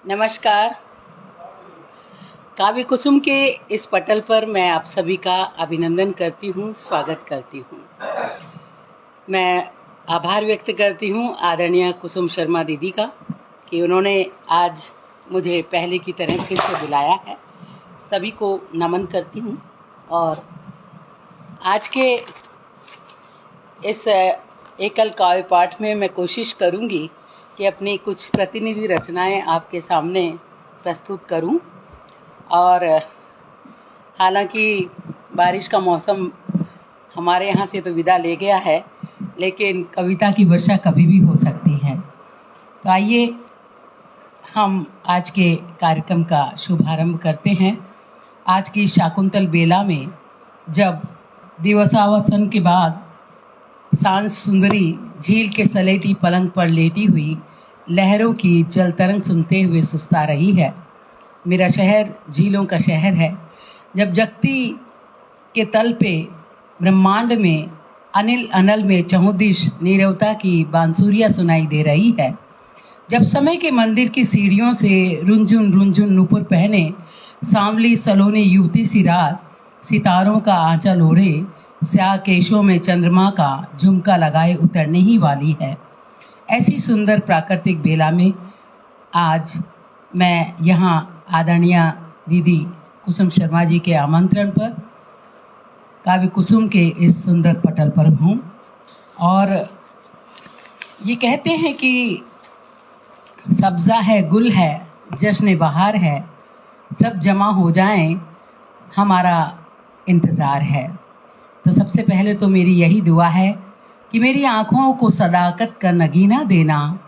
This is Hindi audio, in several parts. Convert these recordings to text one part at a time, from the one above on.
नमस्कार। काव्य कुसुम के इस पटल पर मैं आप सभी का अभिनंदन करती हूँ, स्वागत करती हूँ। मैं आभार व्यक्त करती हूँ आदरणीय कुसुम शर्मा दीदी का कि उन्होंने आज मुझे पहले की तरह फिर से बुलाया है। सभी को नमन करती हूँ और आज के इस एकल काव्य पाठ में मैं कोशिश करूँगी कि अपनी कुछ प्रतिनिधि रचनाएं आपके सामने प्रस्तुत करूं। और हालांकि बारिश का मौसम हमारे यहाँ से तो विदा ले गया है, लेकिन कविता की वर्षा कभी भी हो सकती है। तो आइए हम आज के कार्यक्रम का शुभारंभ करते हैं। आज की शाकुंतल बेला में जब दिवसावसन के बाद सांझ सुंदरी झील के सलेटी पलंग पर लेटी हुई लहरों की जल तरंग सुनते हुए सुस्ता रही है। मेरा शहर झीलों का शहर है। जब जगती के तल पे ब्रह्मांड में अनिल अनल में चहुदिश नीरवता की बांसुरियां सुनाई दे रही है। जब समय के मंदिर की सीढ़ियों से रुंझुन रुंझुन नुपुर पहने सांवली सलोनी युवती सी रात सितारों का आंचल ओढ़े स्याह केशों में चंद्रमा का झुमका लगाए उतरने ही वाली है। ऐसी सुंदर प्राकृतिक बेला में आज मैं यहाँ आदरणीय दीदी कुसुम शर्मा जी के आमंत्रण पर काव्य कुसुम के इस सुंदर पटल पर हूँ। और ये कहते हैं कि सब्ज़ा है, गुल है, जश्न बहार है, सब जमा हो जाएं, हमारा इंतज़ार है। तो सबसे पहले तो मेरी यही दुआ है कि मेरी आँखों को सदाकत का नगीना देना,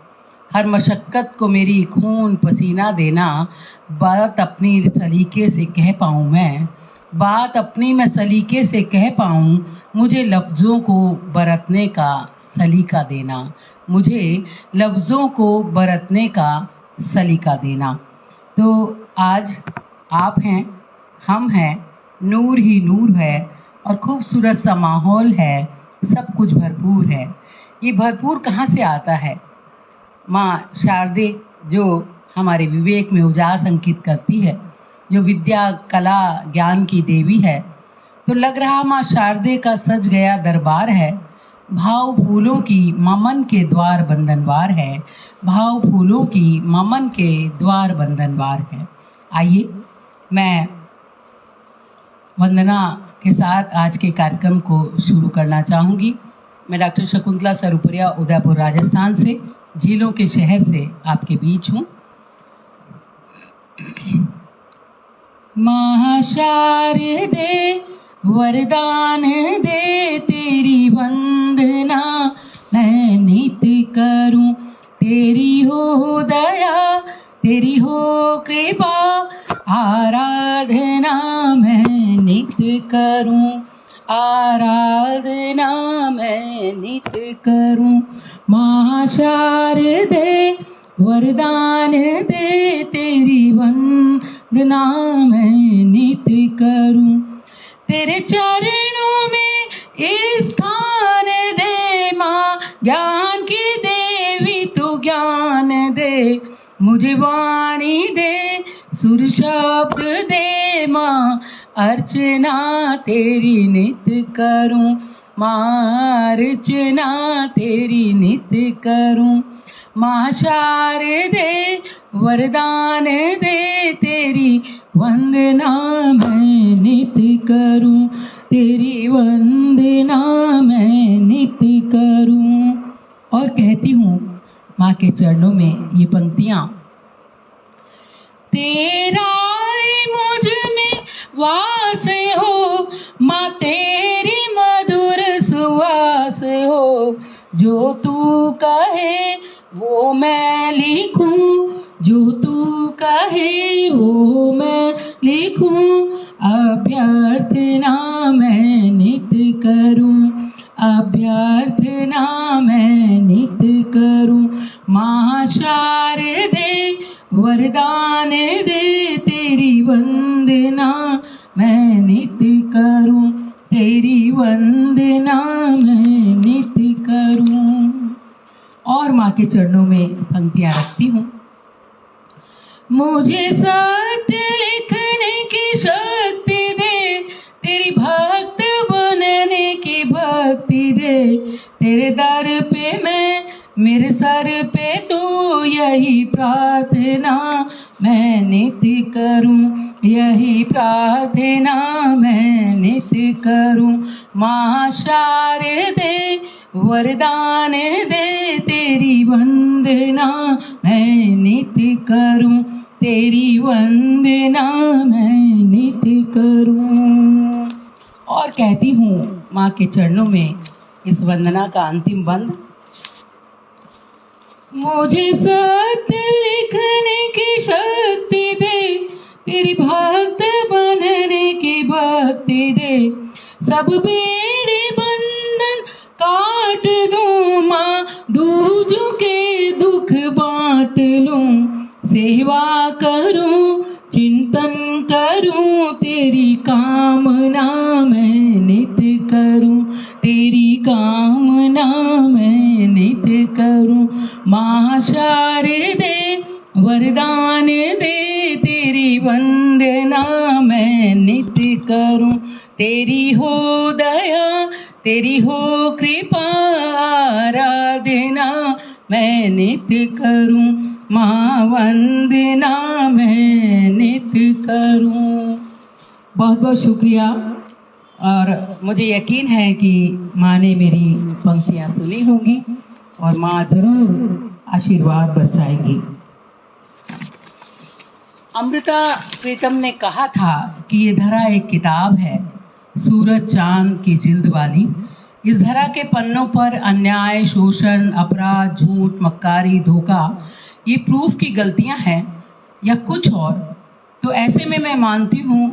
हर मशक्क़त को मेरी खून पसीना देना, बात अपनी सलीके से कह पाऊँ मैं, बात अपनी मैं सलीके से कह पाऊँ, मुझे लफ्ज़ों को बरतने का सलीका देना, मुझे लफ्ज़ों को बरतने का सलीका देना। तो आज आप हैं, हम हैं, नूर ही नूर है और खूबसूरत सा माहौल है, सब कुछ भरपूर है। ये भरपूर कहाँ से आता है? माँ शारदे जो हमारे विवेक में उजास अंकित करती है, जो विद्या कला ज्ञान की देवी है। तो लग रहा माँ शारदे का सज गया दरबार है, भाव फूलों की ममन के द्वार बंधनवार है, भाव फूलों की ममन के द्वार बंधनवार है। आइए मैं वंदना के साथ आज के कार्यक्रम को शुरू करना चाहूँगी। मैं डॉक्टर शकुंतला सरुपरिया उदयपुर राजस्थान से, झीलों के शहर से आपके बीच हूँ। महाशारदे वरदान दे तेरी वंदना मैं नित्य करूं, तेरी हो दया तेरी हो कृपा आराधना मैं नित्य करूं, आराधना मैं नित्य करूं। महाशारदे वरदान दे तेरी वंदना मैं नित्य करूं, तेरे चरणों में स्थान दे माँ, ज्ञान की देवी तू ज्ञान दे, मुझे वाणी दे सुर शब्द दे माँ, अर्चना तेरी नित्य करूं, माँ अर्चना तेरी नित्य करूं। माँ शारदे वरदान दे तेरी वंदना मैं नित्य करूं, तेरी वंदना मैं नित्य करूं। और कहती हूँ माँ के चरणों में ये पंक्तियाँ, तेरा मुझ में वास हो माँ, तेरी मधुर सुवास हो, जो तू कहे वो मैं लिखूं, जो तू कहे वो मैं लिखूं, अभ्यर्थना मैं नित्य करूं, अभ्यर्थना मैं नित्य करूं। माँ शारदे वरदान दे तेरी वंदना मैं नित्य करूं, तेरी वंदना मैं नित्य करूं। और माँ के चरणों में पंक्तियां रखती हूँ। मुझे सत्य लिखने की शक्ति दे, तेरी भक्त बनने की भक्ति दे। तेरे दर पे मैं, मेरे सर पे तू, यही प्रार्थना मैं नित्य करूं, यही प्रार्थना मैं नित्य करूं। मां शारदे वरदान दे, तेरी वंदना मैं नित्य करूं, तेरी वंदना मैं नित्य करूं। और कहती हूँ माँ के चरणों में इस वंदना का अंतिम बंद। मुझे सत्य लिखने की शक्ति दे, तेरी भक्त बनने की भक्ति दे। सब बेड़े बंधन काट दूं माँ, दूजों के दुख बांट लूं। सेवा करूं, चिंतन करूं, तेरी कामना मैं नित्य करूं, तेरी कामना मैं नित्य करूं। मां शारदे वरदान दे, तेरी वंदना मैं नित्य करूं। तेरी हो दया, तेरी हो कृपा, आराधना मैं नित्य करूं। मां वंदना मैं नित्य करूं। बहुत बहुत शुक्रिया। और मुझे यकीन है कि माँ ने मेरी पंक्तियां सुनी होंगी और माँ जरूर आशीर्वाद बरसाएंगी। अमृता प्रीतम ने कहा था कि ये धरा एक किताब है, सूरज चांद की जिल्द वाली। इस धरा के पन्नों पर अन्याय, शोषण, अपराध, झूठ, मक्कारी, धोखा, ये प्रूफ की गलतियां हैं या कुछ और। तो ऐसे में मैं मानती हूँ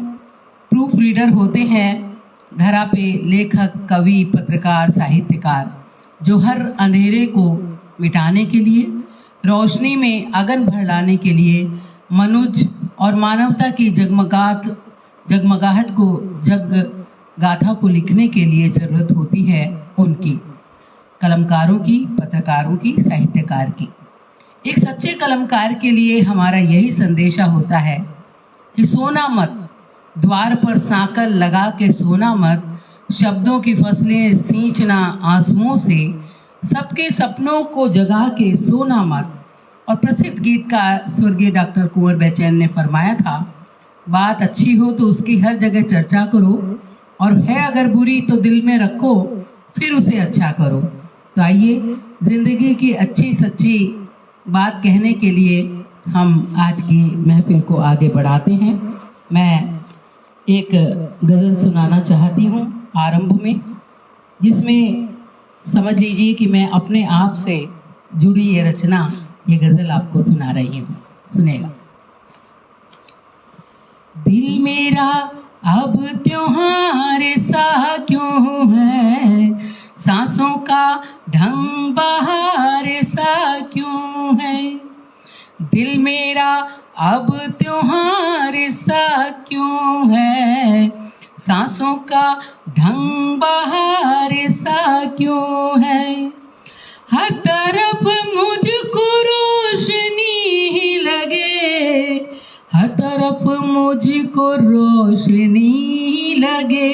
प्रूफ रीडर होते हैं धरा पे लेखक, कवि, पत्रकार, साहित्यकार, जो हर अंधेरे को मिटाने के लिए, रोशनी में अगन भर लाने के लिए, मनुज और मानवता की जगमगाहट को, गाथा को लिखने के लिए जरूरत होती है उनकी, कलमकारों की, पत्रकारों की, साहित्यकार की। एक सच्चे कलमकार के लिए हमारा यही संदेशा होता है कि सोना मत, द्वार पर सांकल लगा के सोना मत, शब्दों की फसलें सींचना आंसुओं से, सबके सपनों को जगा के सोना मत। और प्रसिद्ध गीतकार स्वर्गीय डॉक्टर कुंवर बैचैन ने फरमाया था, बात अच्छी हो तो उसकी हर जगह चर्चा करो, और है अगर बुरी तो दिल में रखो, फिर उसे अच्छा करो। तो आइए जिंदगी की अच्छी सच्ची बात कहने के लिए हम आज की महफिल को आगे बढ़ाते हैं। मैं एक गज़ल सुनाना चाहती हूँ आरंभ में, जिसमें समझ लीजिए कि मैं अपने आप से जुड़ी ये रचना, ये गज़ल आपको सुना रही हूँ। सुनेगा। दिल मेरा अब त्योहार सा क्यों है, सांसों का ढंग बहार सा क्यों है। दिल मेरा अब त्योहार सा क्यों है, सांसों का ढंग बहार सा क्यों है। हर तरफ मुझको रोशनी ही लगे, हर तरफ मुझको रोशनी ही लगे,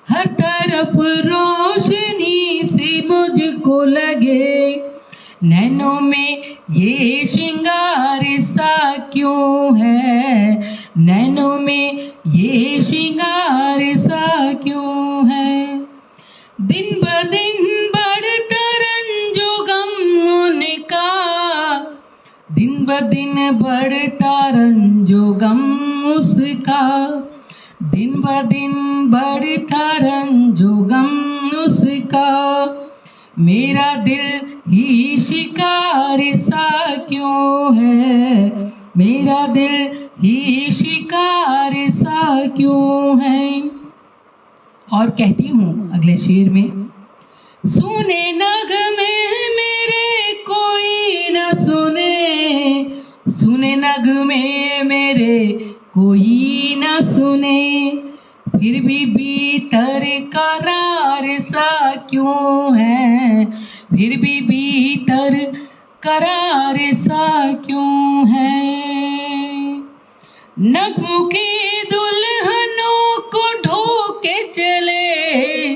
हर तरफ रोशनी सी मुझको लगे। नैनों में ये श्रृंगार सा क्यों है, नैनों में ये श्रृंगार सा क्यों है। दिन ब दिन बढ़ता रंजो गम उनका, दिन ब दिन बढ़ता रंजो गम उसका, दिन ब दिन बढ़ता रंजो गम उसका। मेरा दिल ही शिकार सा क्यों है, मेरा दिल ही शिकार सा क्यों है। और कहती हूँ अगले शेर में, सुने नगमे मेरे कोई न सुने, सुने नगमे मेरे कोई न सुने, फिर भी भीतर करार सा क्यों है, फिर भी भीतर करार सा क्यों है। नगमों की दुल्हनों को ढो के चले,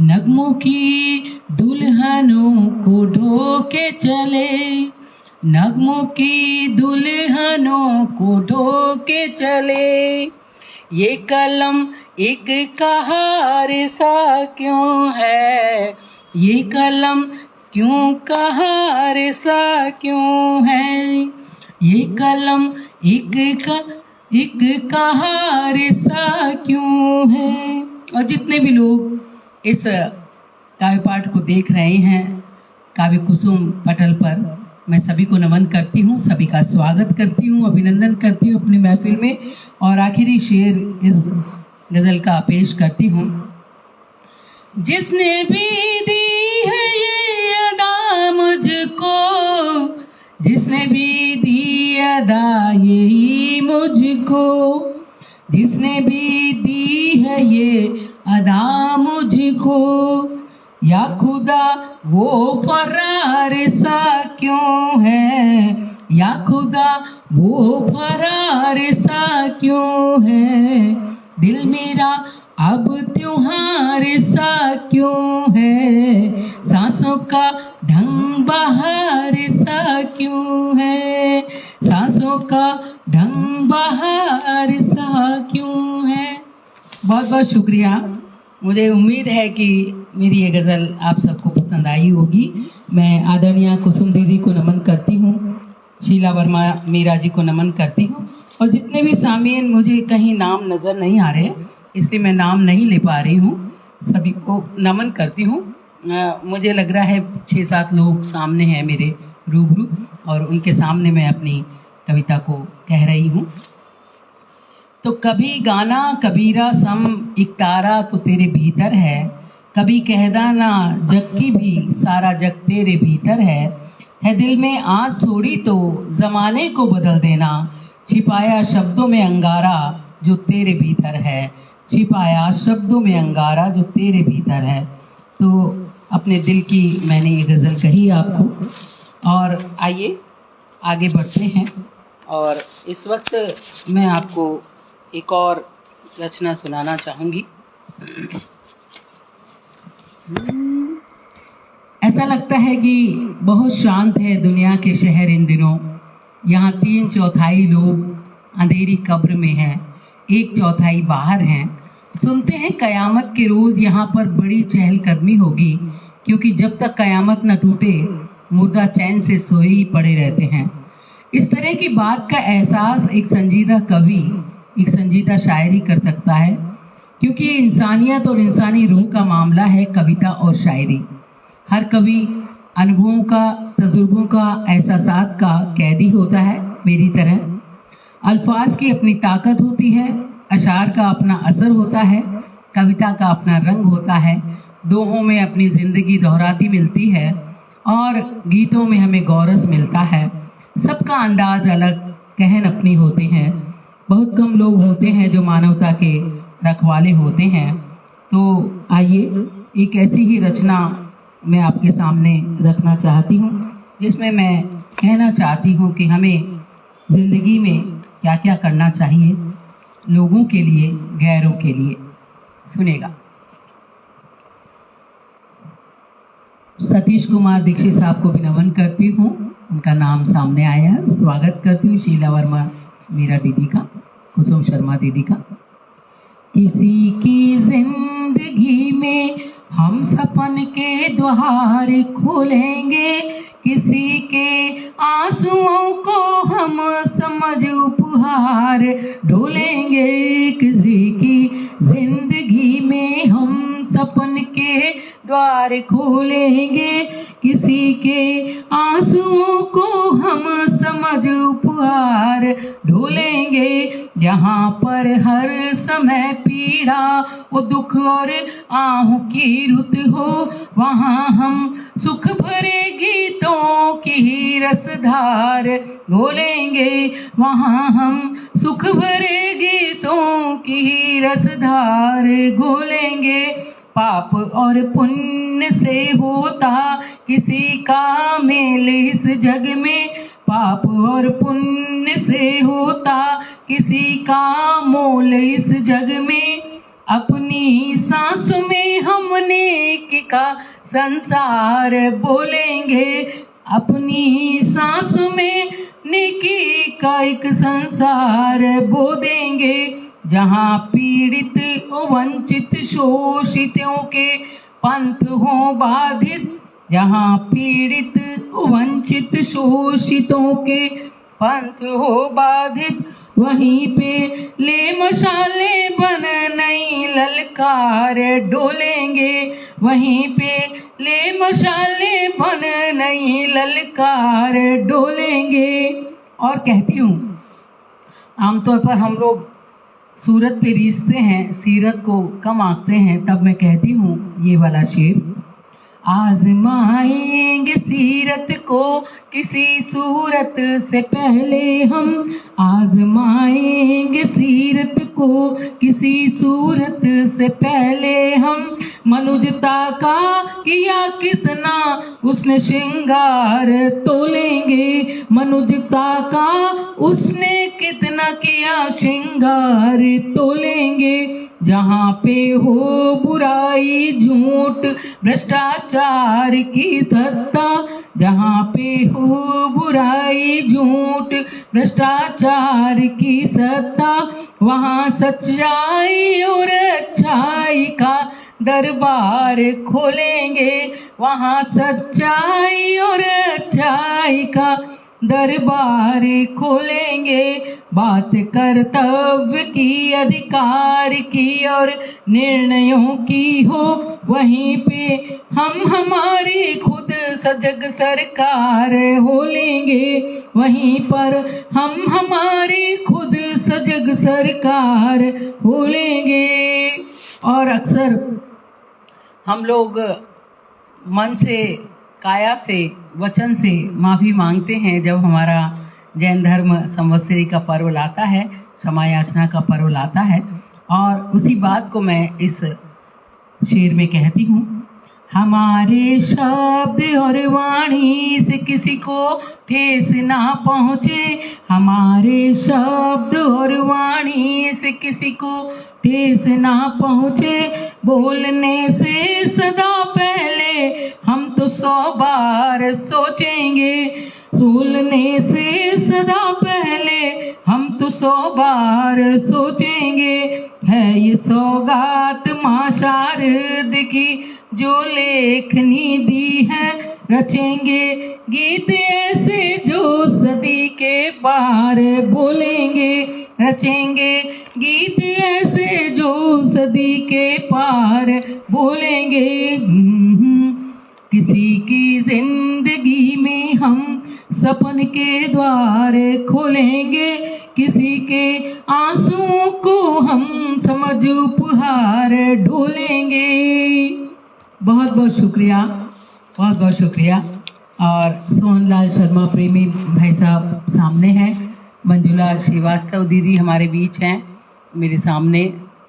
नगमों की दुल्हनों को ढो के चले, नगमों की दुल्हनों को ढो के चले। ये कलम एक कहार सा क्यों है, ये कलम क्यों कहार सा क्यों है, ये कलम एक कहार सा क्यों है। और जितने भी लोग इस काव्य पाठ को देख रहे हैं काव्य कुसुम पटल पर, मैं सभी को नमन करती हूँ, सभी का स्वागत करती हूँ, अभिनंदन करती हूँ अपनी महफिल में। और आखिरी शेर इस गजल का पेश करती हूँ। जिसने भी दी है ये अदा मुझको, जिसने भी दी अदा ये मुझको, जिसने भी दी है ये अदा मुझको, या खुदा वो फरार सा क्यों है, या खुदा वो फरार सा क्यों है, दिल मेरा अब त्योहार सा क्यों है, सांसों का ढंग बहार सा क्यों है, सांसों का ढंग बहार सा क्यों है। बहुत बहुत शुक्रिया। मुझे उम्मीद है कि मेरी ये गज़ल आप सबको पसंद आई होगी। मैं आदरणीय कुसुम दीदी को नमन करती हूँ, शीला वर्मा मीरा जी को नमन करती हूँ, और जितने भी सामीन, मुझे कहीं नाम नज़र नहीं आ रहे इसलिए मैं नाम नहीं ले पा रही हूँ, सभी को नमन करती हूँ। मुझे लग रहा है 6-7 लोग सामने हैं मेरे रूबरू, और उनके सामने मैं अपनी कविता को कह रही हूँ। तो कभी गाना कबीरा सम एक तारा तो तेरे भीतर है, कभी कहदा ना जग की भी सारा जग तेरे भीतर है दिल में आस थोड़ी तो ज़माने को बदल देना, छिपाया शब्दों में अंगारा जो तेरे भीतर है, छिपाया शब्दों में अंगारा जो तेरे भीतर है। तो अपने दिल की मैंने ये गज़ल कही आपको, और आइए आगे बढ़ते हैं। और इस वक्त मैं आपको एक और रचना सुनाना चाहूँगी। ऐसा लगता है कि बहुत शांत है दुनिया के शहर इन दिनों, यहाँ 3/4 लोग अंधेरी कब्र में हैं, 1/4 बाहर हैं। सुनते हैं कयामत के रोज़ यहाँ पर बड़ी चहलकदमी होगी, क्योंकि जब तक कयामत न टूटे मुर्दा चैन से सोए ही पड़े रहते हैं। इस तरह की बात का एहसास एक संजीदा कवि, एक संजीदा शायरी कर सकता है, क्योंकि ये इंसानियत और इंसानी रूह का मामला है कविता और शायरी। हर कवि अनुभवों का, तजुर्बों का, एहसासात का कैदी होता है मेरी तरह। अल्फाज की अपनी ताकत होती है, अशार का अपना असर होता है, कविता का अपना रंग होता है, दोहों में अपनी ज़िंदगी दोहराती मिलती है, और गीतों में हमें गौरस मिलता है। सबका अंदाज अलग, कहन अपनी होते हैं। बहुत कम लोग होते हैं जो मानवता के रखवाले होते हैं। तो आइए एक ऐसी ही रचना मैं आपके सामने रखना चाहती हूँ, जिसमें मैं कहना चाहती हूँ कि हमें ज़िंदगी में क्या क्या करना चाहिए, लोगों के लिए, गैरों के लिए। सुनेगा। सतीश कुमार दीक्षित साहब को भी नमन करती हूँ, उनका नाम सामने आया है। स्वागत करती हूँ शीला वर्मा मीरा दीदी का, कुसुम शर्मा दीदी का। किसी की जिंदगी में हम सपन के द्वार खोलेंगे, किसी के आंसुओं को हम समझ उपहार ढोलेंगे, किसी की जिंदगी में हम सपन के द्वार खोलेंगे, किसी के आंसुओं को हम समझ उपहार ढोलेंगे। जहाँ पर हर समय पीड़ा वो दुख और आहों की रुत हो, वहाँ हम सुख भरे गीतों की रसधार घोलेंगे, वहाँ हम सुख भरे गीतों की रसधार घोलेंगे। पाप और पुण्य से होता किसी का मेल इस जग में, पाप और पुण्य से होता किसी का मोल इस जग में, अपनी सांस में हम नेकी का संसार बोलेंगे, अपनी सांस में नेकी का एक संसार बो देंगे। जहाँ पीड़ित वंचित शोषितों के पंथ हो बाधित, जहाँ पीड़ित वंचित शोषितों के पंथ हो बाधित, वहीं पे ले मशाले बन नई ललकार डोलेंगे, वहीं पे ले मशाले बन नई ललकार डोलेंगे। और कहती हूँ, आमतौर पर हम लोग सूरत पे रीझते हैं, सीरत को कम आंकते हैं, तब मैं कहती हूँ ये वाला शेर, आजमाएंगे सीरत को किसी सूरत से पहले हम, आजमाएंगे सीरत को किसी सूरत से पहले हम, मनुजता का किया कितना उसने श्रृंगार तोलेंगे, मनुजता का उसने कितना किया श्रृंगार तोलेंगे। जहाँ पे हो बुराई झूठ भ्रष्टाचार की सत्ता, जहाँ पे हो बुराई झूठ भ्रष्टाचार की सत्ता, वहाँ सच्चाई और अच्छाई का दरबार खोलेंगे, वहाँ सच्चाई और अच्छाई का दरबार खोलेंगे। बात कर्तव्य की, अधिकार की और निर्णयों की हो, वहीं पे हम हमारी खुद सजग सरकार हो लेंगे, वहीं पर हम हमारी खुद सजग सरकार हो लेंगे। और अक्सर हम लोग मन से, काया से, वचन से माफ़ी मांगते हैं जब हमारा जैन धर्म संवत्सरी का पर्व लाता है, क्षमा याचना का पर्व लाता है। और उसी बात को मैं इस शेर में कहती हूँ, हमारे शब्द और वाणी से किसी को ठेस ना पहुँचे, हमारे शब्द और वाणी से किसी को ठेस ना पहुँचे, बोलने से सदा पहले हम तो 100 बार सोचेंगे, बोलने से सदा पहले हम तो 100 बार सोचेंगे। है ये सौगात माँ शारद की जो लेखनी दी है, रचेंगे गीत ऐसे जो सदी के पार बोलेंगे, रचेंगे गीत ऐसे जो सदी के पार बोलेंगे। किसी की जिंदगी में हम सपन के द्वार खोलेंगे, किसी के आंसुओं को हम समझ उपहार ढोलेंगे। बहुत बहुत शुक्रिया, बहुत बहुत शुक्रिया। और सोहनलाल शर्मा प्रेमी भाई साहब सामने हैं, मंजुला श्रीवास्तव दीदी हमारे बीच हैं, मेरे सामने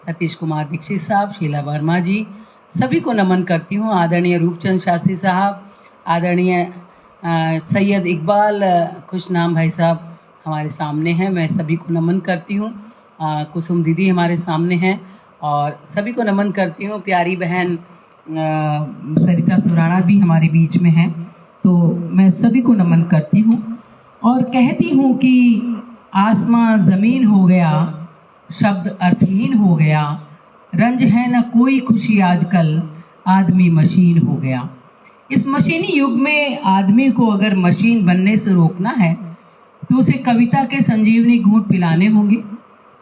सतीश कुमार दीक्षित साहब, शीला वर्मा जी, सभी को नमन करती हूँ। आदरणीय रूपचंद शास्त्री साहब, आदरणीय सैयद इकबाल खुशनाम भाई साहब हमारे सामने हैं, मैं सभी को नमन करती हूँ। कुसुम दीदी हमारे सामने हैं और सभी को नमन करती हूँ। प्यारी बहन सरिता सुराणा भी हमारे बीच में हैं, तो मैं सभी को नमन करती हूँ और कहती हूँ कि आसमां ज़मीन हो गया, शब्द अर्थहीन हो गया, रंज है न कोई खुशी आजकल, आदमी मशीन हो गया। इस मशीनी युग में आदमी को अगर मशीन बनने से रोकना है तो उसे कविता के संजीवनी घूंट पिलाने होंगे।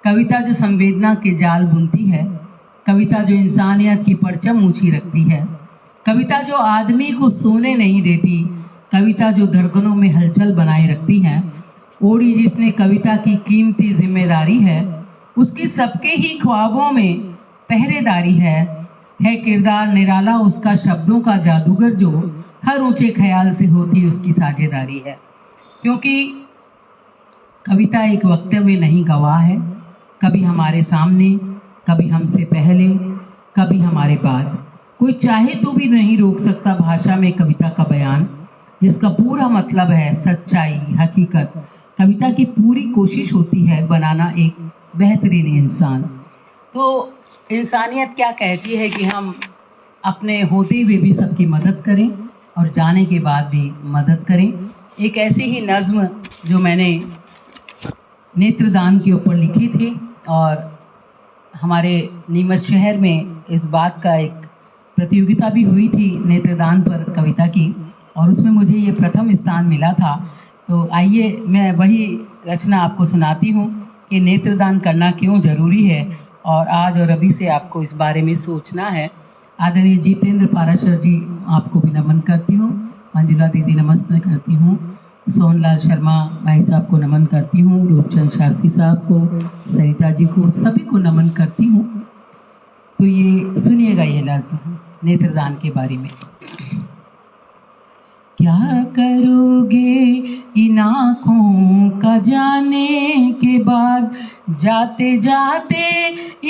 कविता जो संवेदना के जाल बुनती है, कविता जो इंसानियत की परचम ऊंची रखती है, कविता जो आदमी को सोने नहीं देती, कविता जो धड़कनों में हलचल बनाए रखती है, ओढ़ी जिसने कविता की कीमती जिम्मेदारी है, उसकी सबके ही ख्वाबों में पहरेदारी है किरदार निराला उसका, शब्दों का जादूगर जो हर ऊंचे ख्याल से होती उसकी साझेदारी है। क्योंकि कविता एक वक्तव्य नहीं गवाह है, कभी हमारे सामने, कभी हमसे पहले, कभी हमारे बाद। कोई चाहे तो भी नहीं रोक सकता भाषा में कविता का बयान, जिसका पूरा मतलब है सच्चाई, हकीकत, कविता की पूरी कोशिश होती है बनाना एक बेहतरीन इंसान। तो इंसानियत क्या कहती है कि हम अपने होते हुए भी सबकी मदद करें और जाने के बाद भी मदद करें। एक ऐसी ही नज्म जो मैंने नेत्रदान के ऊपर लिखी थी और हमारे नीमच शहर में इस बात का एक प्रतियोगिता भी हुई थी नेत्रदान पर कविता की, और उसमें मुझे ये प्रथम स्थान मिला था। तो आइए मैं वही रचना आपको सुनाती हूँ कि नेत्रदान करना क्यों ज़रूरी है और आज और अभी से आपको इस बारे में सोचना है। आदरणीय जितेंद्र पाराशर जी आपको भी नमन करती हूँ, मंजुला दीदी नमस्ते करती हूँ, सोहनलाल शर्मा भाई साहब को नमन करती हूँ, रूपचंद शास्त्री साहब को, सरिता जी को, सभी को नमन करती हूँ। तो ये सुनिएगा ये लफ्ज़ नेत्रदान के बारे में। क्या करोगे इन आँखों का जाने के बाद, जाते जाते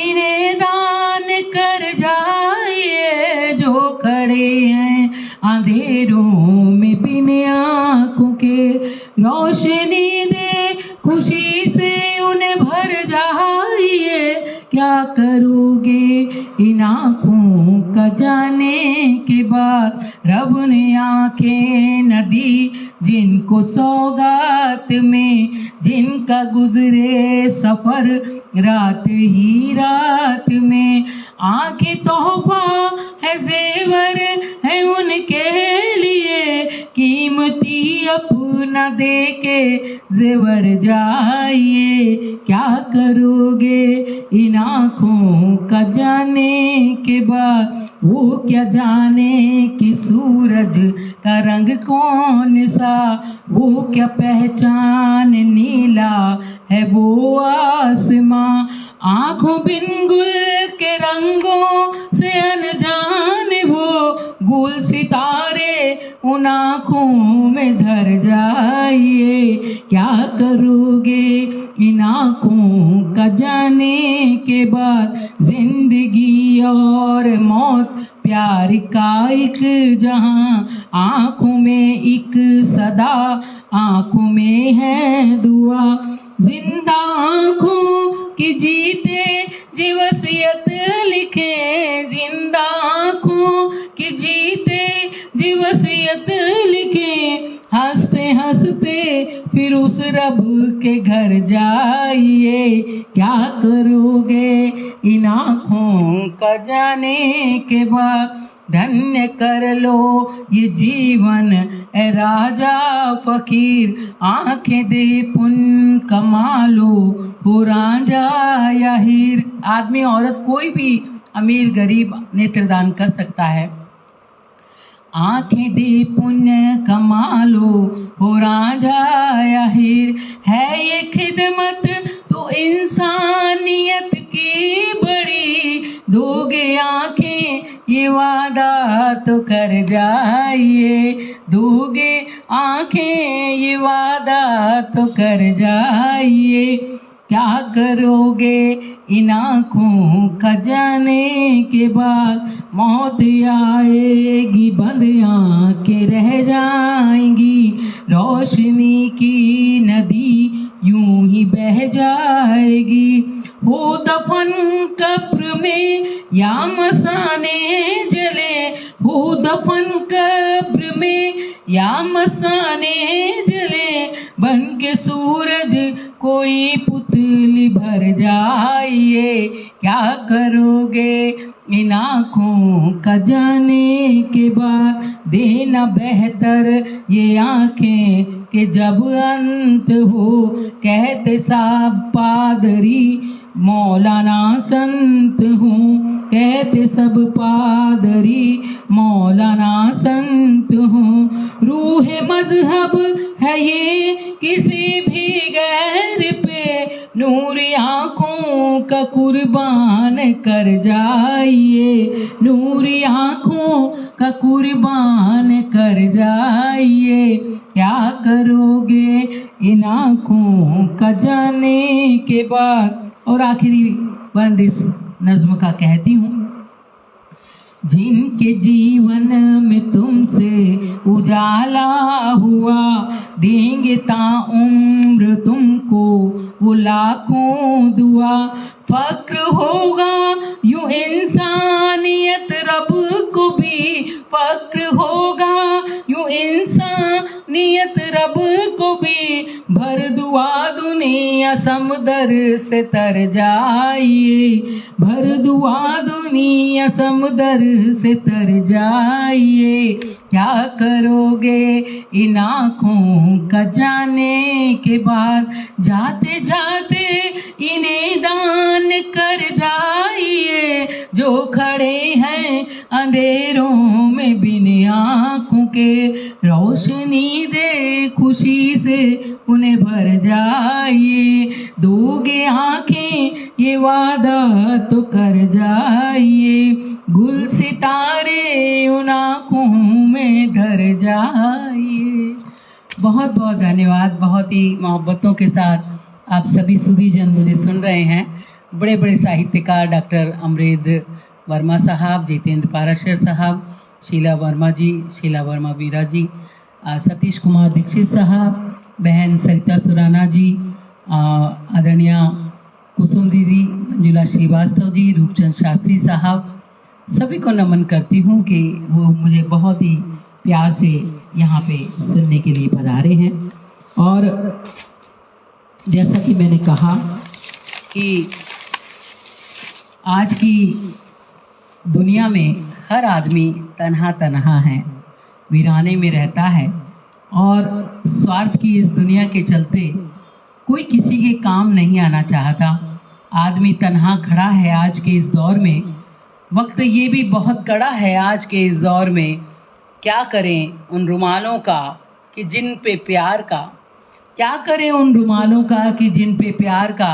इन्हें दान कर जाइए। जो खड़े हैं अंधेरों में बिन आँखों के, रोशनी दे खुशी से उन्हें भर जाइए। क्या करोगे इन आँखों का जाने के बाद, रब ने आँखें न दी जिनको सौगात में, जिनका गुजरे सफर रात ही रात में। आँखें तोहफा है जेवर है उनके लिए, कीमती अपना दे के जेवर जाइए। क्या करोगे इन आँखों का जाने के बाद, वो क्या जाने कि सूरज का रंग कौन सा, वो क्या पहचान नीला है वो आसमां। आँखों बिन गुल के रंगों से अनजान वो, गुल सितारे उन आँखों में धर जाइए। क्या करोगे इन आँखों का जाने के बाद, जिंदगी और मौत प्यार का एक जहां, आँखों में एक सदा आँखों में है दुआ। जिंदा आँखों की जीते जी वसीयत लिखे, जिंदा आँखों की जीते जी वसीयत लिखे। हंसते हंसते फिर उस रब के घर जाइए। क्या करोगे इन आँखों का जाने के बाद, धन्य कर लो ये जीवन ए राजा फकीर। आंखें दे पुण्य कमा लो हो राजा या हीर। आदमी औरत कोई भी अमीर गरीब नेत्रदान कर सकता है। आंखें दे पुण्य कमा लो हो राजा या हीर, है ये खिदमत तो इंसानियत की बड़ी। दोगे आंखें ये वादा तो कर जाइए, दोगे आंखें ये वादा तो कर जाइए। क्या करोगे इन आँखों का जाने के बाद, मौत आएगी बंद आँखें रह जाएंगी। रोशनी की नदी यूं ही बह जाएगी। हो दफन कब्र में या मसाने जले, हो दफन कब्र में या मसाने जले। बन के सूरज कोई पुतली भर जाइए। क्या करोगे इन आँखों का जाने के बाद, देना बेहतर ये आँखें कि जब अंत हो। कहते साहब पादरी मौलाना संत हूँ, कहते सब पादरी मौलाना संत हूँ। रूह मजहब है ये किसी भी गैर पे, नूरी आँखों का कुर्बान कर जाइए। नूरी आँखों का कुर्बान कर जाइए। क्या करोगे इन आँखों का जाने के बाद। और आखिरी बंद इस नज्म का कहती हूँ। जिनके जीवन में तुमसे उजाला हुआ, देंगे ता उम्र वो लाखों दुआ। फक्र होगा यूं इंसानियत रब को भी, फक्र होगा यूं इंसानियत रब को भी। भर दुआ दुनिया समंदर से तर जाइए, भर दुआ दुनिया समंदर से तर जाइए। क्या करोगे इन आँखों का जाने के बाद, जाते जाते इन्हें दान कर जाइए। जो खड़े हैं अंधेरों में बिन आँखों के, रोशनी दे खुशी से उन्हें भर जाइए। दोगे आँखें ये वादा तो कर जाइए, गुल सितारे उन आँखों में धर जाइए। बहुत बहुत धन्यवाद। बहुत ही मोहब्बतों के साथ आप सभी सुधी जन मुझे सुन रहे हैं। बड़े बड़े साहित्यकार डॉक्टर अमरेंद्र वर्मा साहब, जितेंद्र पाराशर साहब, शीला वर्मा जी, शीला वर्मा वीरा जी, सतीश कुमार दीक्षित साहब, बहन सरिता सुराना जी, आदरणीय कुसुम दीदी, मंजुला श्रीवास्तव जी, रूपचंद शास्त्री साहब, सभी को नमन करती हूँ कि वो मुझे बहुत ही प्यार से यहाँ पे सुनने के लिए पधारे हैं। और जैसा कि मैंने कहा कि आज की दुनिया में हर आदमी तन्हा तन्हा है, वीराने में रहता है, और स्वार्थ की इस दुनिया के चलते कोई किसी के काम नहीं आना चाहता। आदमी तन्हा खड़ा है आज के इस दौर में। वक्त ये भी बहुत कड़ा है आज के इस दौर में। क्या करें उन रुमालों का कि जिन पे प्यार का, क्या करें उन रुमालों का कि जिन पे प्यार का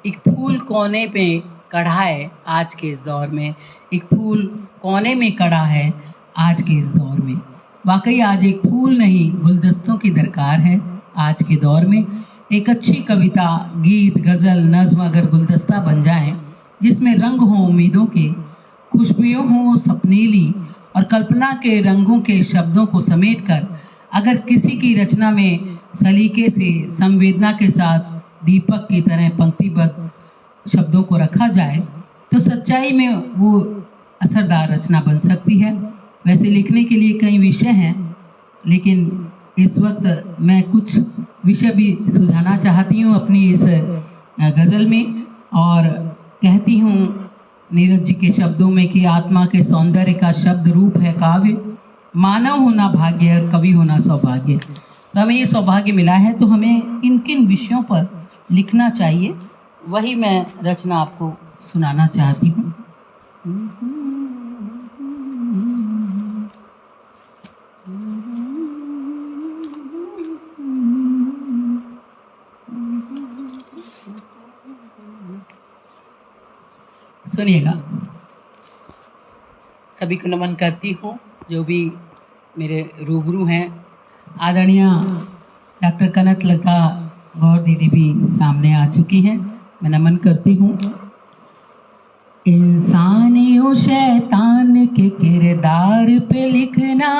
एक फूल कोने पे कढ़ा है आज के इस दौर में, एक फूल कोने में कढ़ा है आज के इस दौर में। वाकई आज एक फूल नहीं गुलदस्तों की दरकार है आज के दौर में। एक अच्छी कविता, गीत, गज़ल, नज़्म अगर गुलदस्ता बन जाए जिसमें रंग हों उम्मीदों के, खुशबुएं हों सपनीली, और कल्पना के रंगों के शब्दों को समेटकर अगर किसी की रचना में सलीके से, संवेदना के साथ दीपक की तरह पंक्तिबद्ध शब्दों को रखा जाए तो सच्चाई में वो असरदार रचना बन सकती है। वैसे लिखने के लिए कई विषय हैं, लेकिन इस वक्त मैं कुछ विषय भी सुझाना चाहती हूँ अपनी इस गज़ल में, और कहती हूँ नीरज जी के शब्दों में कि आत्मा के सौंदर्य का शब्द रूप है काव्य, मानव होना भाग्य और कवि होना सौभाग्य। तो हमें ये सौभाग्य मिला है, तो हमें किन किन विषयों पर लिखना चाहिए वही मैं रचना आपको सुनाना चाहती हूँ। सुनिएगा। सभी को नमन करती हूँ जो भी मेरे रूबरू हैं। आदरणीय डॉक्टर कनक लता गौर दीदी भी सामने आ चुकी हैं, मैं नमन करती हूँ। इंसानी ओ शैतान के किरदार पे लिखना,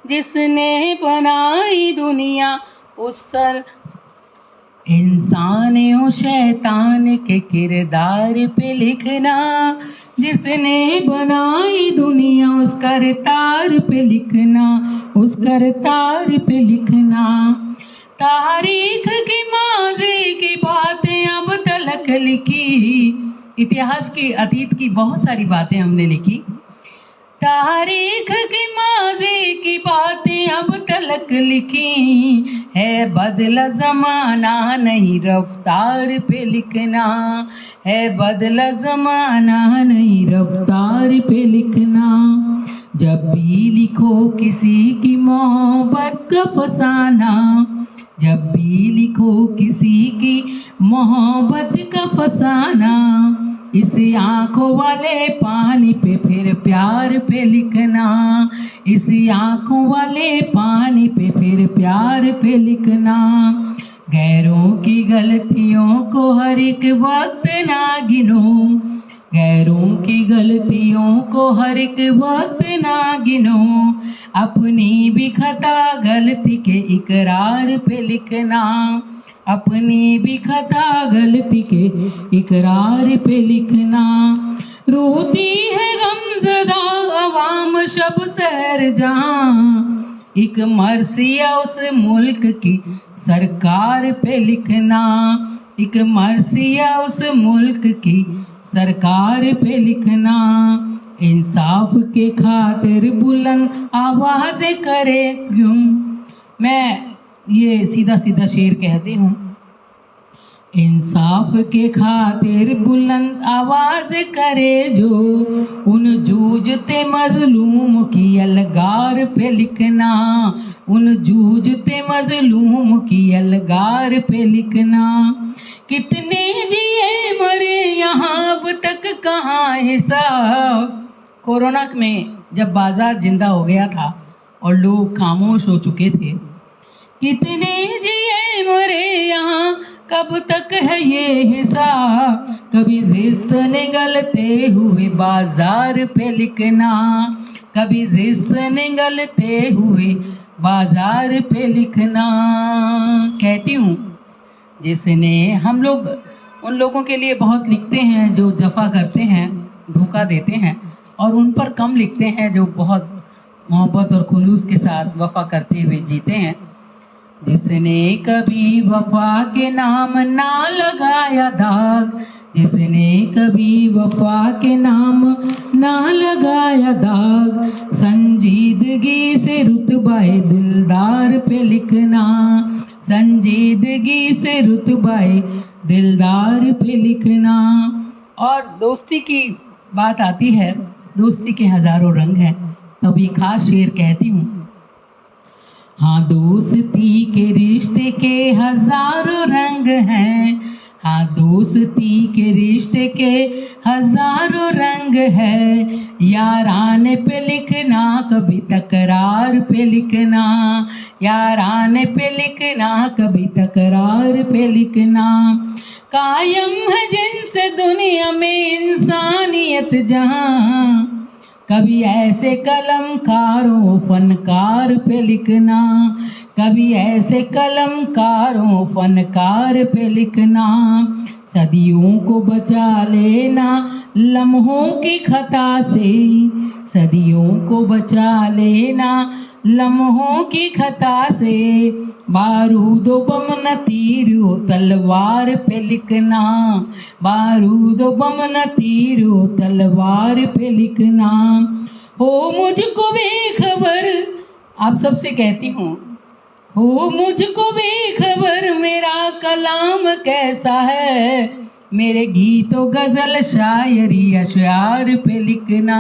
जिसने बनाई दुनिया उस सर। इंसान ओ शैतान के किरदार पे लिखना, जिसने बनाई दुनिया उस करतार पे लिखना, उस करतार पे लिखना। तारीख की माज़ी की बातें अब तलक लिखी, इतिहास की, अतीत की बहुत सारी बातें हमने लिखी। तारीख की माज़ी की बातें अब तलक लिखी, है बदला ज़माना नहीं रफ्तार पे लिखना, है बदला ज़माना नहीं रफ्तार पे लिखना। जब भी लिखो किसी की मोहब्बत का फसाना, जब भी लिखो किसी की मोहब्बत का फसाना, इस आँखों वाले पानी पे फिर प्यार पे लिखना, इस आँखों वाले पानी पे फिर प्यार पे लिखना। गैरों की गलतियों को हर एक वक्त ना गिनो, गैरों की गलतियों को हर एक वक्त ना गिनो, अपनी भी खता गलती के इकरार पे लिखना, अपनी भी खता गलती के इकरार पे लिखना। रोती है गमज़दा अवाम शब सहर जहां, एक मरसिया उस मुल्क की सरकार पे लिखना। एक मरसिया उस मुल्क की सरकार पे लिखना। इंसाफ के खातिर बुलंद आवाज़ें करे क्यों। मैं ये सीधा सीधा शेर कहती हूँ। इंसाफ के खातिर बुलंद आवाज करे जो, उन जूझते मजलूम की अलगार पे लिखना। उन जूझते मजलूम की अलगार पे लिखना। कितने जिए मरे यहाँ अब तक कहाँ हिसाब। कोरोना में जब बाजार जिंदा हो गया था और लोग खामोश हो चुके थे, कितने जिए मरे यहाँ कब तक है ये हिसाब। कभी जिस्त निगलते हुए बाजार पे लिखना। कभी जिस्त निगलते हुए बाजार पे लिखना। कहती हूँ जिसने हम लोग उन लोगों के लिए बहुत लिखते हैं जो जफा करते हैं, धोखा देते हैं, और उन पर कम लिखते हैं जो बहुत मोहब्बत और खुलूस के साथ वफा करते हुए जीते हैं। जिसने कभी वफा के नाम ना लगाया दाग, जिसने कभी वफा के नाम ना लगाया दाग, संजीदगी से रुतबाए दिलदार पे लिखना। संजीदगी से रुतबाए दिलदार पे लिखना। और दोस्ती की बात आती है, दोस्ती के हजारों रंग हैं, तभी खास शेर कहती हूँ। हाँ दोस्ती के रिश्ते के हजारों रंग हैं। हाँ दोस्ती के रिश्ते के हजारों रंग है। याराने पे लिखना कभी तकरार पे लिखना। याराने पे लिखना कभी तकरार पे लिखना। कायम है जिनसे दुनिया में इंसानियत जहां, कभी ऐसे कलमकारों फनकार पे लिखना। कभी ऐसे कलमकारों फनकार पे लिखना। सदियों को बचा लेना लम्हों की खता से। सदियों को बचा लेना लम्हों की खता से। बारूदो बम न तीर हो तलवार पे लिखना। बारूदो बम न तीर हो तलवार पे लिखना। हो मुझको बेखबर, आप सबसे कहती हूँ, हो मुझको बेखबर मेरा कलाम कैसा है। मेरे गीतों गजल शायरी अशार पे लिखना।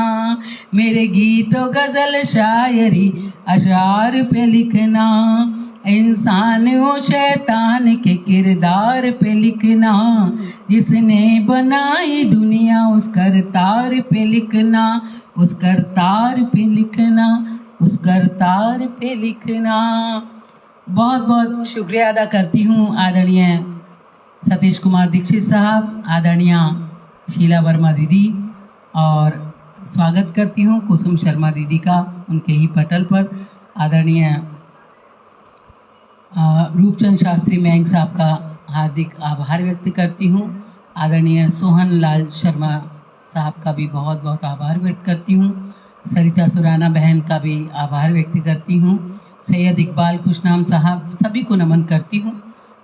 मेरे गीतों गजल शायरी अशार पे लिखना। इंसान हो शैतान के किरदार पे लिखना। जिसने बनाई दुनिया उस करतार पे लिखना। उस करतार पे लिखना। उस करतार पे लिखना। बहुत बहुत शुक्रिया अदा करती हूँ आदरणीय सतीश कुमार दीक्षित साहब, आदरणीय शीला वर्मा दीदी, और स्वागत करती हूँ कुसुम शर्मा दीदी का उनके ही पटल पर। आदरणीय रूपचंद शास्त्री मयंक साहब का हार्दिक आभार व्यक्त करती हूँ। आदरणीय सोहन लाल शर्मा साहब का भी बहुत बहुत आभार व्यक्त करती हूँ। सरिता सुराना बहन का भी आभार व्यक्त करती हूँ। सैयद इकबाल खुशनाम साहब, सभी को नमन करती हूँ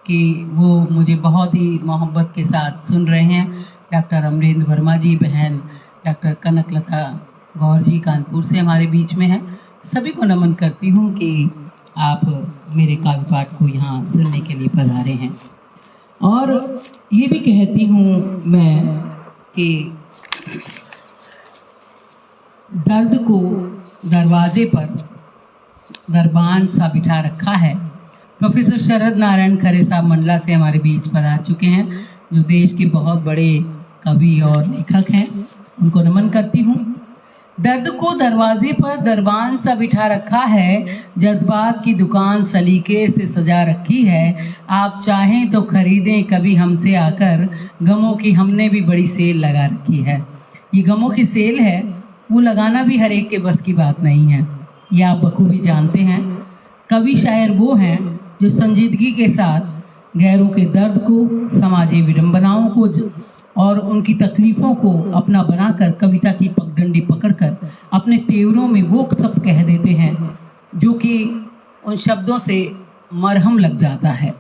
कि वो मुझे बहुत ही मोहब्बत के साथ सुन रहे हैं। डॉक्टर अमरेंद्र वर्मा जी, बहन डॉक्टर कनकलता गौर जी कानपुर से हमारे बीच में हैं। सभी को नमन करती हूँ कि आप मेरे काव्य पाठ को यहाँ सुनने के लिए पधारे हैं। और ये भी कहती हूँ मैं कि दर्द को दरवाजे पर दरबान सा बिठा रखा है। प्रोफेसर शरद नारायण खरे साहब मंडला से हमारे बीच पधार चुके हैं, जो देश के बहुत बड़े कवि और लेखक हैं, उनको नमन करती हूँ। दर्द को दरवाजे पर दरबान सा बिठा रखा है, जज्बात की दुकान सलीके से सजा रखी है। आप चाहें तो खरीदें कभी हमसे आकर, गमों की हमने भी बड़ी सेल लगा रखी है। ये गमों की सेल है, वो लगाना भी हर एक के बस की बात नहीं है, ये आप बखूबी जानते हैं। कवि शायर वो हैं जो संजीदगी के साथ गैरों के दर्द को, समाजी विडंबनाओं को और उनकी तकलीफों को अपना बनाकर कविता की पगडंडी पकड़कर अपने तेवरों में वो सब कह देते हैं जो कि उन शब्दों से मरहम लग जाता है।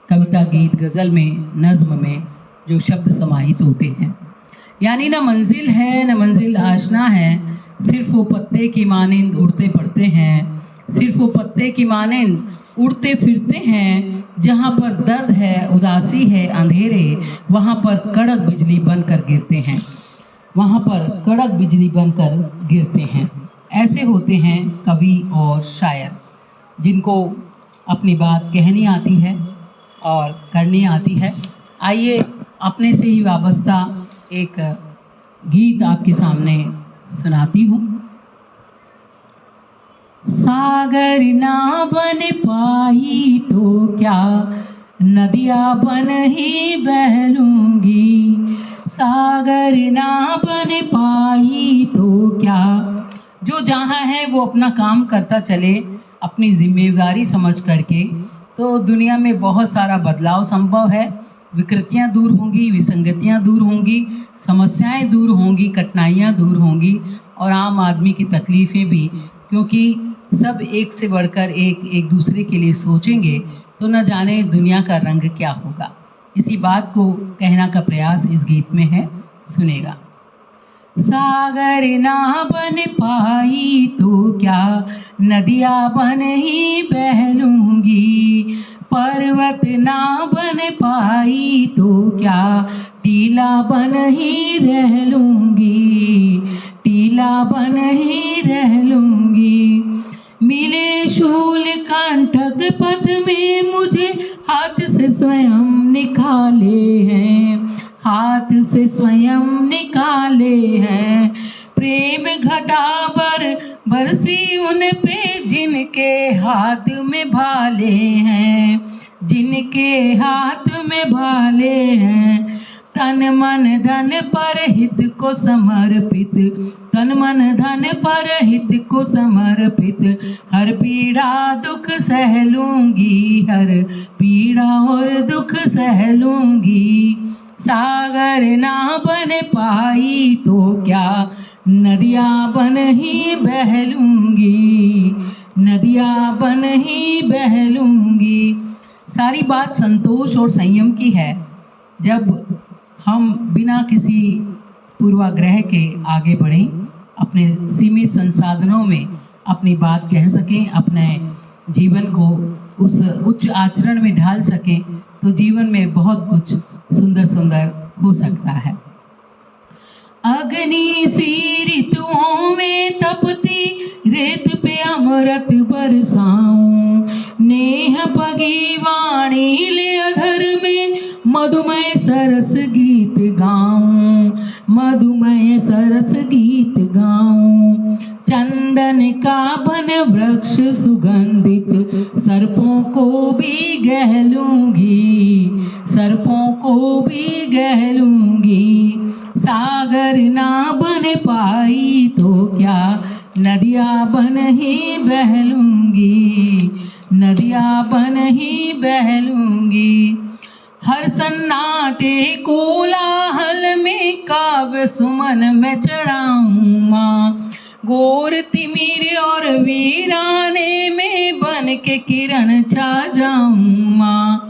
कविता, गीत, गज़ल में, नज्म में जो शब्द समाहित होते हैं, यानी न मंजिल है न मंजिल आशना है, सिर्फ वो पत्ते की मानिंद उड़ते पड़ते हैं, सिर्फ वो पत्ते की मानिंद उड़ते फिरते हैं। जहाँ पर दर्द है, उदासी है, अंधेरे, वहाँ पर कड़क बिजली बनकर गिरते हैं, वहाँ पर कड़क बिजली बनकर गिरते हैं। ऐसे होते हैं कवि और शायर जिनको अपनी बात कहनी आती है और करनी आती है। आइए अपने से ही वाबस्ता एक गीत आपके सामने सुनाती हूँ। सागर ना बन पाई तो क्या, नदियाँ बन ही बह लूंगी। सागर ना बन पाई तो क्या, जो जहाँ है वो अपना काम करता चले अपनी जिम्मेदारी समझ करके, तो दुनिया में बहुत सारा बदलाव संभव है। विकृतियाँ दूर होंगी, विसंगतियाँ दूर होंगी, समस्याएं दूर होंगी, कठिनाइयाँ दूर होंगी और आम आदमी की तकलीफ़ें भी, क्योंकि सब एक से बढ़कर एक दूसरे के लिए सोचेंगे तो न जाने दुनिया का रंग क्या होगा। इसी बात को कहना का प्रयास इस गीत में है, सुनेगा। सागर ना बन पाई तो क्या, नदियाँ बन ही बह लूंगी। पर्वत ना बन पाई तो क्या, टीला बन ही रह लूंगी, टीला बन ही रह लूंगी। मिले शूल कंटक पथ में मुझे, हाथ से स्वयं निकाले हैं, हाथ से स्वयं निकाले हैं। प्रेम घटा बरसी उन पे जिनके हाथ में भाले हैं, जिनके हाथ में भाले हैं। तन मन धन पर हित को समर्पित, तन मन धन पर हित को समर्पित। हर पीड़ा दुख सह लूंगी, हर पीड़ा और दुख सह लूंगी। सागर ना बन पाई तो क्या, नदियाँ बन ही बह लूंगी, नदियाँ बन ही बह लूंगी। सारी बात संतोष और संयम की है। जब हम बिना किसी पूर्वाग्रह के आगे बढ़ें, अपने सीमित संसाधनों में अपनी बात कह सकें, अपने जीवन को उस उच्च आचरण में ढाल सकें, तो जीवन में बहुत कुछ सुंदर सुंदर हो सकता है। अग्नि सी ऋतुओं में तपती रेत पे अमृत बरसाऊं, नेह पगी वाणी ले अधर में मधुमय सरस गीत गाऊं, मधुमय सरस गीत गाऊं। चंदन का बन वृक्ष सुगंधित, सर्पों को भी गह लूंगी, सर्पों को भी गह लूंगी। सागर ना बन पाई तो क्या, नदियाँ बन ही बह लूंगी, नदियाँ बन ही बह लूंगी। हर सन्नाटे कोलाहल में काव्य सुमन में चढ़ाऊं माँ, गोर तिमिर और वीराने में बन के किरण छा जाऊं माँ।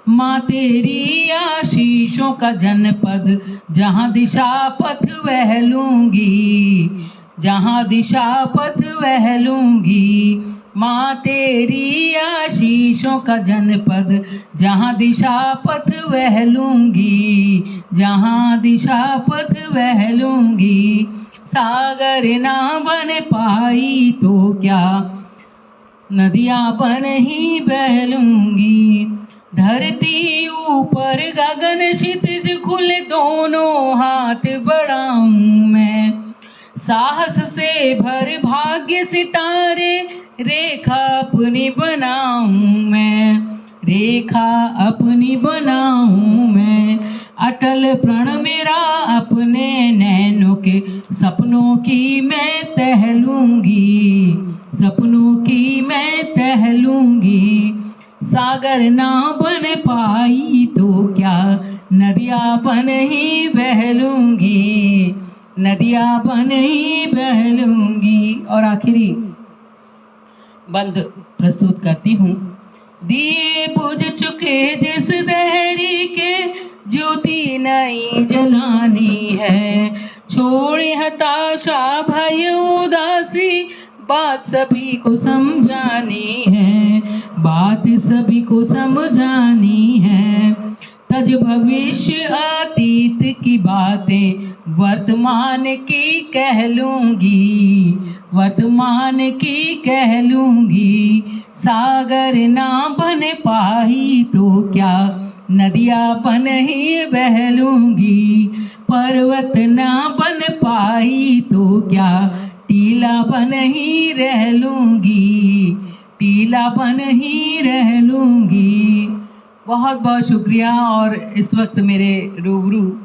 माँ तेरी आशीषों का जनपद, जहाँ दिशा पथ वह लूंगी, जहाँ दिशा पथ वह लूंगी। माँ तेरी आशीषों का जनपद, जहाँ दिशा पथ वह लूंगी, जहाँ दिशा पथ वह लूंगी। सागर ना बन पाई तो क्या, नदियाँ बन ही बह लूंगी। धरती ऊपर गगन क्षितिज खुले, दोनों हाथ बढ़ाऊं मैं। साहस से भर भाग्य सितारे, रेखा अपनी बनाऊं मैं, रेखा अपनी बनाऊं मैं। अटल प्रण मेरा अपने नैनों के, सपनों की मैं तह लूंगी, सपनों की मैं तह लूंगी। सागर ना बन पाई तो क्या नदियाँ बन ही बह लूंगी, नदियाँ बन ही बह लूंगी। और आखिरी बंद प्रस्तुत करती हूँ। दिए बुझ चुके जिस दहरी के ज्योति नई जलानी है, छोड़े हताशा भय उदासी, बात सभी को समझानी है, बात सभी को समझानी है। तज भविष्य अतीत की बातें वर्तमान की कह लूंगी, वर्तमान की कह लूंगी। सागर ना बन पाई तो क्या नदियाँ बन ही बह लूंगी, पर्वत ना बन पाई तो क्या टीला बन ही रह लूंगी, टीला बन ही रह लूंगी। बहुत बहुत शुक्रिया। और इस वक्त मेरे रूबरू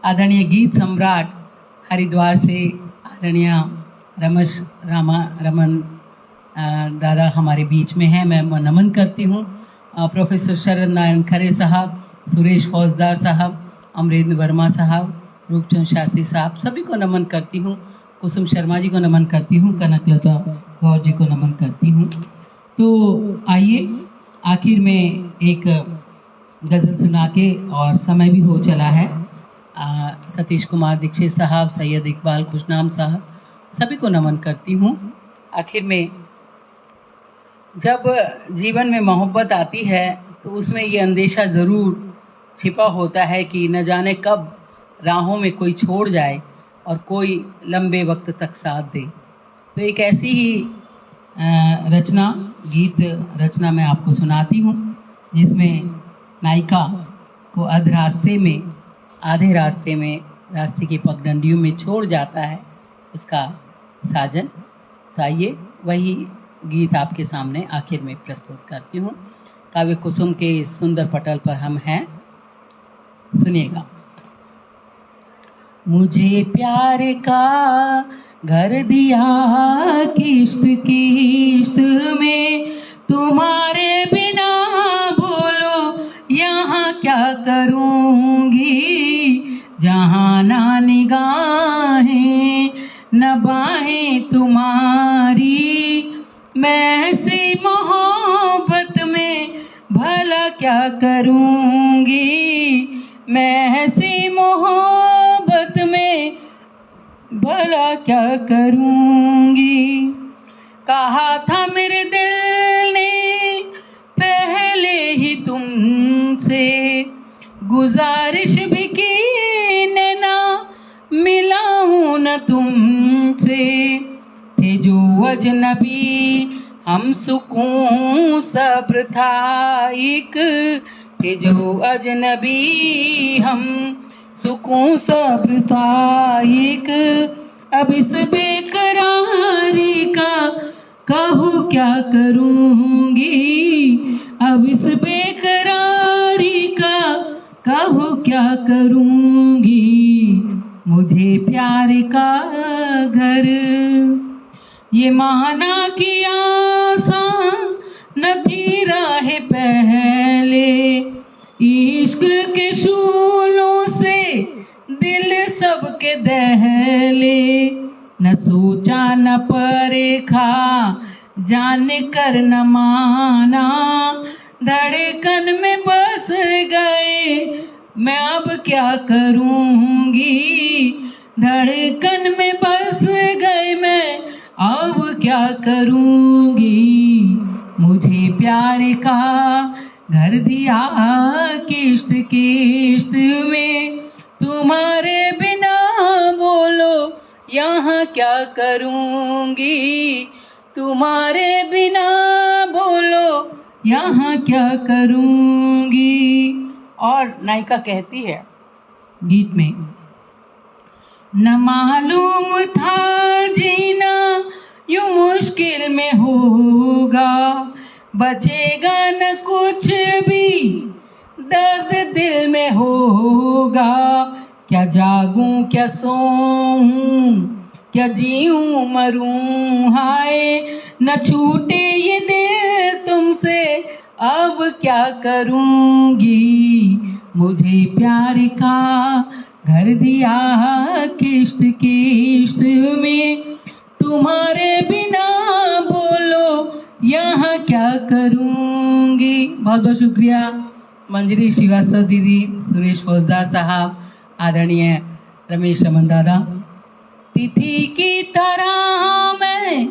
आदरणीय गीत सम्राट हरिद्वार से आदरणीय रमन दादा हमारे बीच में हैं। मैं नमन करती हूँ। प्रोफेसर शरद नारायण खरे साहब, सुरेश फौजदार साहब, अमरेंद्र वर्मा साहब, रूपचंद शास्त्री साहब, सभी को नमन करती हूँ। कुसुम शर्मा जी को नमन करती हूँ, कनकलता गौर जी को नमन करती हूँ। तो आइए आखिर में एक गज़ल सुना के, और समय भी हो चला है, सतीश कुमार दीक्षित साहब, सैयद इकबाल खुशनाम साहब, सभी को नमन करती हूँ। आखिर में जब जीवन में मोहब्बत आती है तो उसमें ये अंदेशा ज़रूर छिपा होता है कि न जाने कब राहों में कोई छोड़ जाए और कोई लंबे वक्त तक साथ दे। तो एक ऐसी ही रचना, गीत रचना मैं आपको सुनाती हूँ, जिसमें नायिका को आधे रास्ते में रास्ते की पगडंडियों में छोड़ जाता है उसका साजन। तो आइए वही गीत आपके सामने आखिर में प्रस्तुत करती हूँ। काव्य कुसुम के इस सुंदर पटल पर हम हैं, सुनिएगा। मुझे प्यार का घर दिया किश्त किश्त में, तुम्हारे बिना बोलो यहाँ क्या करूँगी, जहाँ ना निगाहें न बाहें तुम्हारी, मैं ऐसी मोहब्बत में भला क्या करूँगी, मैं ऐसी मोहब्बत में भला क्या करूँगी। कहा था मेरे दिल ने पहले ही तुमसे, गुजारिश भी की नैना मिलाऊं न तुमसे, थे जो अजनबी हम सुकून सब्र था एक, थे जो अजनबी हम सुकून सब्र था एक। अब इस बेकरारी का कहूँ क्या करूँगी, अब इस बेकरारी का कहूँ क्या करूँगी। मुझे प्यार का घर ये माना कि आसान न थी राह पहले, इश्क के शूलों से दिल सबके दहले, न सोचा न परेखा जान कर न माना, धड़कन में बस गए मैं अब क्या करूँगी, धड़कन में बस गए मैं अब क्या करूँगी। मुझे प्यार का घर दिया किश्त किश्त में, तुम्हारे बिना बोलो यहाँ क्या करूँगी, तुम्हारे बिना बोलो यहाँ क्या करूँगी। और नायिका कहती है गीत में, न मालूम था जीना यूं मुश्किल में होगा, बचेगा न कुछ भी दर्द दिल में होगा, क्या जागूं क्या सोऊं क्या जीऊं मरूं, हाय न छूटे ये दिल तुमसे अब क्या करूँगी, मुझे प्यार का घर दिया किश्त किश्त में, तुम्हारे बिना बोलो यहाँ क्या करूँगी। बहुत बहुत शुक्रिया मंजरी श्रीवास्तव दीदी, सुरेश फौजदार साहब, आदरणीय रमेश रमन दादा। तिथि की तरह मैं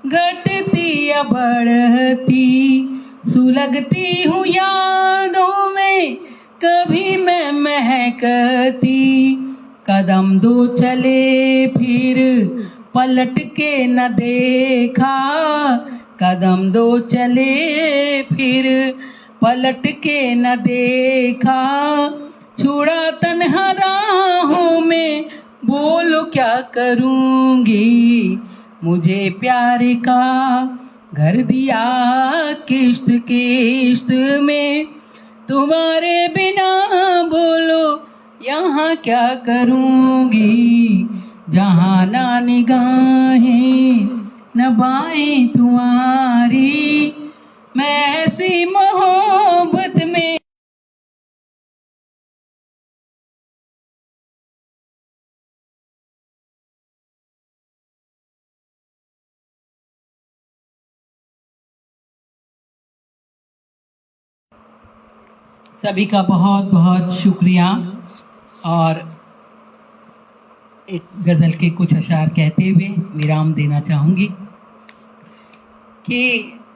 घटती या बढ़ती, सुलगती हूँ यादों में, कभी मैं महकती। कदम दो चले फिर पलट के न देखा, कदम दो चले फिर पलट के न देखा। छुड़ा तन्हा राहों में, बोलो क्या करूँगी, मुझे प्यार का घर दिया किश्त किश्त में, तुम्हारे बिना बोलो यहाँ क्या करूँगी। जहाँ ना निगाहें न बाएं तुम्हारी, मैं ऐसी मोहब्बत में। सभी का बहुत बहुत शुक्रिया। और एक गज़ल के कुछ अशार कहते हुए विराम देना चाहूँगी कि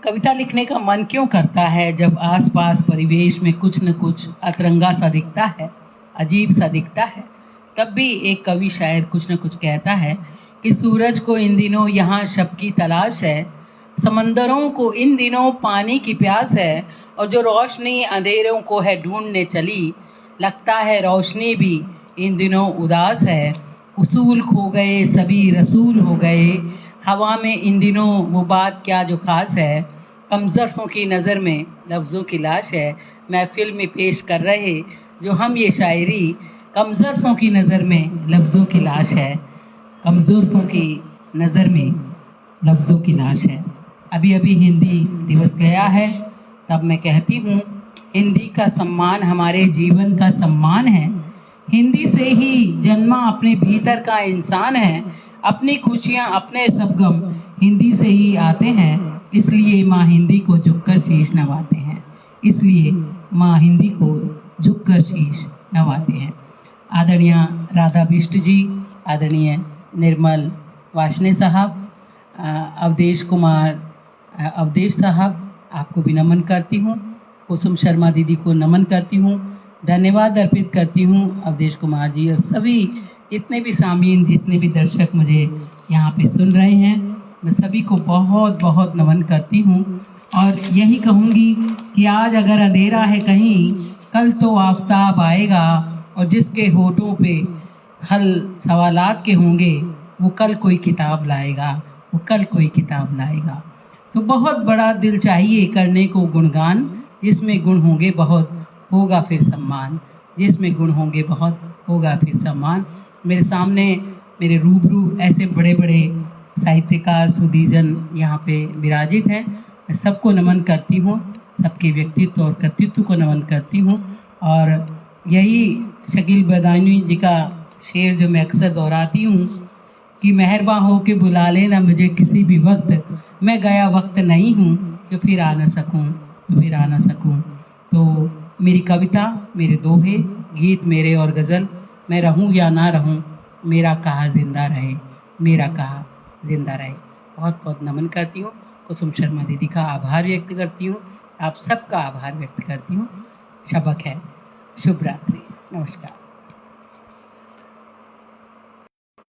कविता लिखने का मन क्यों करता है जब आसपास परिवेश में कुछ न कुछ अतरंगा सा दिखता है, अजीब सा दिखता है। तब भी एक कवि शायर कुछ न कुछ कहता है कि सूरज को इन दिनों यहाँ शब की तलाश है, समंदरों को इन दिनों पानी की प्यास है, और जो रोशनी अंधेरों को है ढूंढने चली, लगता है रोशनी भी इन दिनों उदास है। उसूल खो गए सभी रसूल हो गए, हवा में इन दिनों वो बात क्या जो खास है। कमज़र्फ़ों की नज़र में लफ्ज़ों की लाश है। महफिल में पेश कर रहे जो हम ये शायरी, कमज़र्फ़ों की नज़र में लफ्ज़ों की लाश है, कमज़र्फ़ों की नज़र में लफ्ज़ों की लाश है। अभी अभी हिंदी दिवस गया है, तब मैं कहती हूँ हिंदी का सम्मान हमारे जीवन का सम्मान है। हिंदी से ही जन्मा अपने भीतर का इंसान है, अपनी खुशियाँ अपने सब गम हिंदी से ही आते हैं। इसलिए माँ हिंदी को झुककर शीश नवाते हैं, इसलिए माँ हिंदी को झुककर शीश नवाते हैं। आदरणीय राधा बिष्ट जी, आदरणीय निर्मल वाशने साहब, अवधेश साहब, आपको भी नमन करती हूँ। कुसुम शर्मा दीदी को नमन करती हूँ, धन्यवाद अर्पित करती हूँ अवधेश कुमार जी और सभी जितने भी सामीन, जितने भी दर्शक मुझे यहाँ पे सुन रहे हैं, मैं सभी को बहुत बहुत नमन करती हूँ। और यही कहूँगी कि आज अगर अंधेरा है कहीं, कल तो आफताब आएगा, और जिसके होठों पे हल सवालात के होंगे, वो कल कोई किताब लाएगा, वो कल कोई किताब लाएगा। तो बहुत बड़ा दिल चाहिए करने को गुणगान, जिसमें गुण होंगे बहुत होगा फिर सम्मान, जिसमें गुण होंगे बहुत होगा फिर सम्मान। मेरे सामने मेरे रूबरू ऐसे बड़े बड़े साहित्यकार सुधीजन यहाँ पे विराजित हैं। मैं सबको नमन करती हूँ, सबके व्यक्तित्व और कृतित्व को नमन करती हूँ। और यही शकील बदायूनी जी का शेर जो मैं अक्सर दोहराती हूँ कि मेहरबान हो के बुला लेना मुझे किसी भी वक्त, मैं गया वक्त नहीं हूँ जो फिर आ न सकूँ, जो फिर आ न सकूँ। तो मेरी कविता, मेरे दोहे, गीत मेरे और गज़ल, मैं रहूँ या ना रहूँ, मेरा कहा जिंदा रहे, मेरा कहा जिंदा रहे। बहुत बहुत नमन करती हूँ। कुसुम शर्मा दीदी का आभार व्यक्त करती हूँ, आप सबका आभार व्यक्त करती हूँ। शबक है। शुभ रात्रि, नमस्कार।